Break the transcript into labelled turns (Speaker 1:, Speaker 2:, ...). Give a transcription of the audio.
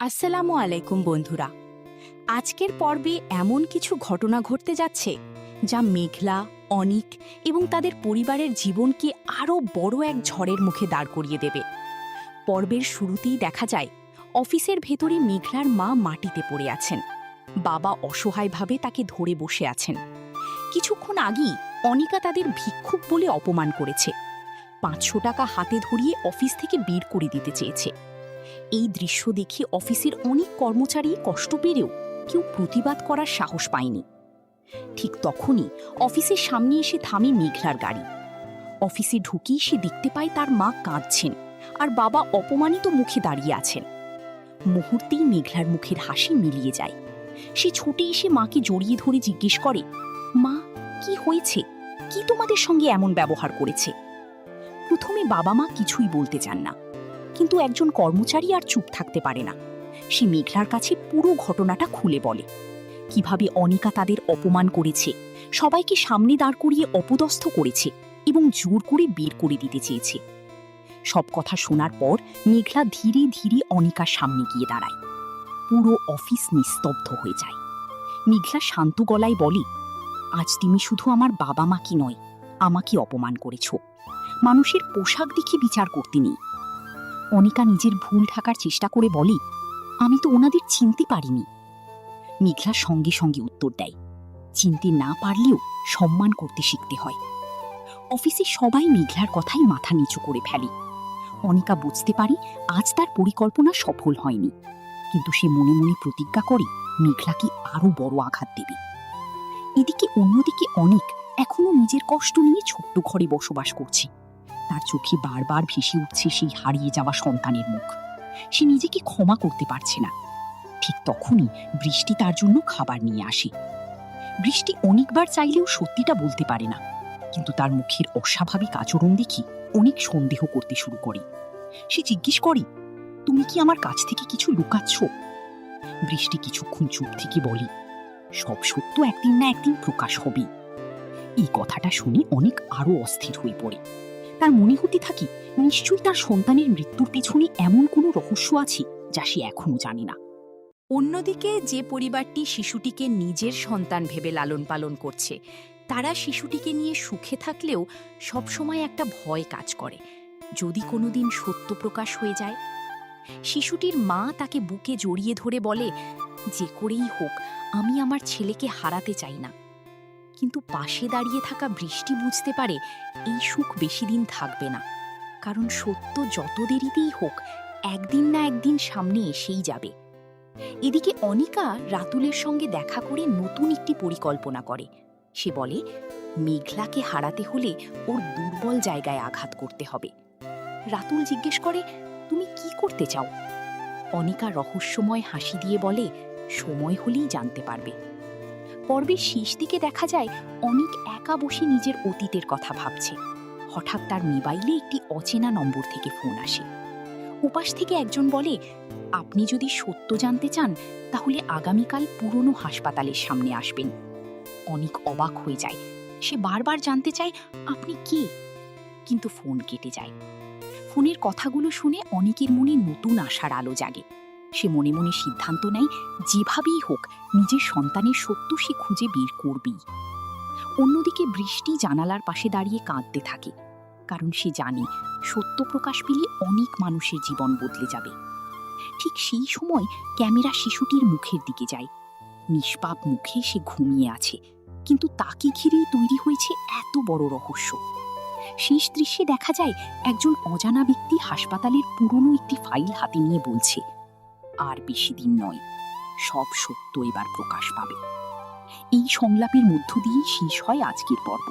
Speaker 1: আসসালামু আলাইকুম বন্ধুরা। আজকের পর্বে এমন কিছু ঘটনা ঘটতে যাচ্ছে যা মেঘলা, অনিক এবং তাদের পরিবারের জীবনকে আরও বড় এক ঝড়ের মুখে দাঁড় করিয়ে দেবে। পর্বের শুরুতেই দেখা যায় অফিসের ভেতরে মেঘলার মা মাটিতে পড়ে আছেন। বাবা অসহায়ভাবে তাকে ধরে বসে আছেন। কিছুক্ষণ আগেই অনিকা তাদের ভিক্ষুক বলে অপমান করেছে। 500 টাকা হাতে ধরিয়ে অফিস থেকে বের করে দিতে চেয়েছে। এই দৃশ্য দেখে অফিসের অনেক কর্মচারী কষ্ট পেলেও কেউ প্রতিবাদ করার সাহস পায়নি। ঠিক তখনই অফিসের সামনে এসে থামে মেঘলার গাড়ি। অফিসে ঢুকেই সে দেখতে পায় তার মা কাঁদছেন আর বাবা অপমানিত মুখে দাঁড়িয়ে আছেন। মুহূর্তেই মেঘলার মুখের হাসি মিলিয়ে যায়। সে ছুটে এসে মাকে জড়িয়ে ধরে জিজ্ঞেস করে, মা, কি হয়েছে? কি তোমাদের সঙ্গে এমন ব্যবহার করেছে? প্রথমে বাবা মা কিছুই বলতে চান না, কিন্তু একজন কর্মচারী আর চুপ থাকতে পারে না। সে মেঘলার কাছে পুরো ঘটনাটা খুলে বলে, কিভাবে অনিকা তাদের অপমান করেছে, সবাইকে সামনে দাঁড় করিয়ে অপদস্থ করেছে এবং জোর করে বের করে দিতে চেয়েছে। সব কথা শোনার পর মেঘলা ধীরে ধীরে অনিকার সামনে গিয়ে দাঁড়ায়। পুরো অফিস নিস্তব্ধ হয়ে যায়। মেঘলা শান্ত গলায় বলে, আজ তুমি শুধু আমার বাবা মাকে নয়, আমাকে অপমান করেছ। মানুষের পোশাক দেখে বিচার করতে নেই। অনিকা নিজের ভুল ঢাকার চেষ্টা করে বলে, আমি তো ওনাদের চিনতে পারিনি। মেঘলা সঙ্গে সঙ্গে উত্তর দেয়, চিনতে না পারলেও সম্মান করতে শিখতে হয়। অফিসে সবাই মেঘলার কথাই মাথা নিচু করে ফেলে। অনিকা বুঝতে পারে আজ তার পরিকল্পনা সফল হয়নি, কিন্তু সে মনে মনে প্রতিজ্ঞা করে মেঘলাকে আরো বড় আঘাত দেবে। এদিকে অন্যদিকে অনিক এখনো নিজের কষ্ট নিয়ে ছোট্ট ঘরে বসবাস করছে। তার চোখে বারবার ভেসে উঠছে সেই হারিয়ে যাওয়া সন্তানের মুখ। সে নিজেকে ক্ষমা করতে পারছে না। ঠিক তখনই বৃষ্টি তার জন্য খাবার নিয়ে আসে। বৃষ্টি অনেকবার চাইলেও সত্যিটা বলতে পারে না, কিন্তু তার মুখের অস্বাভাবিক আচরণ দেখে অনেক সন্দেহ করতে শুরু করে। সে জিজ্ঞেস করে, তুমি কি আমার কাছ থেকে কিছু লুকাচ্ছ? বৃষ্টি কিছুক্ষণ চুপ থেকে বলে, সব সত্য একদিন না একদিন প্রকাশ হবে। এই কথাটা শুনে অনেক আরো অস্থির হয়ে পড়ে। তার মনে হতে থাকে নিশ্চয়ই তার সন্তানের মৃত্যুর পেছনে এমন কোনো রহস্য আছে যা সে এখনো জানে না। অন্যদিকে যে পরিবারটি শিশুটিকে নিজের সন্তান ভেবে লালন পালন করছে, তারা শিশুটিকে নিয়ে সুখে থাকলেও সবসময় একটা ভয় কাজ করে, যদি কোনোদিন সত্য প্রকাশ হয়ে যায়। শিশুটির মা তাকে বুকে জড়িয়ে ধরে বলে, যে করেই হোক আমি আমার ছেলেকে হারাতে চাই না। কিন্তু পাশে দাঁড়িয়ে থাকা বৃষ্টি বুঝতে পারে এই সুখ বেশি দিন থাকবে না, কারণ সত্য যত দেরিতেই হোক একদিন না একদিন সামনে এসেই যাবে। এদিকে অনিকা রাতুলের সঙ্গে দেখা করে নতুন একটি পরিকল্পনা করে। সে বলে, মেঘলাকে হারাতে হলে ওর দুর্বল জায়গায় আঘাত করতে হবে। রাতুল জিজ্ঞেস করে, তুমি কি করতে চাও? অনিকা রহস্যময় হাসি দিয়ে বলে, সময় হলেই জানতে পারবে। পর্বের শেষ দিকে দেখা যায় অনিক একা বসে নিজের অতীতের কথা ভাবছে। হঠাৎ তার মোবাইলে একটি অচেনা নম্বর থেকে ফোন আসে। উপাস থেকে একজন বলে, আপনি যদি সত্য জানতে চান তাহলে আগামীকাল পুরনো হাসপাতালের সামনে আসবেন। অনিক অবাক হয়ে যায়। সে বারবার জানতে চায়, আপনি কে? কিন্তু ফোন কেটে যায়। ফোনের কথাগুলো শুনে অনিকের মনে নতুন আশার আলো জাগে। সে মনে মনে সিদ্ধান্ত নেয়, যেভাবেই হোক নিজের সন্তানের সত্য সে খুঁজে বের করবেই। অন্যদিকে বৃষ্টি জানালার পাশে দাঁড়িয়ে কাঁদতে থাকে, কারণ সে জানে সত্য প্রকাশ পেলে অনেক মানুষের জীবন বদলে যাবে। ঠিক সেই সময় ক্যামেরা শিশুটির মুখের দিকে যায়। নিষ্পাপ মুখে সে ঘুমিয়ে আছে, কিন্তু তাকে ঘিরেই তৈরি হয়েছে এত বড় রহস্য। শেষ দৃশ্যে দেখা যায় একজন অজানা ব্যক্তি হাসপাতালের পুরনো একটি ফাইল হাতে নিয়ে বলছে, আর বেশি দিন নয়, সব সত্য এবার প্রকাশ পাবে। এই সংলাপের মধ্য দিয়েই শেষ হয় আজকের পর্ব।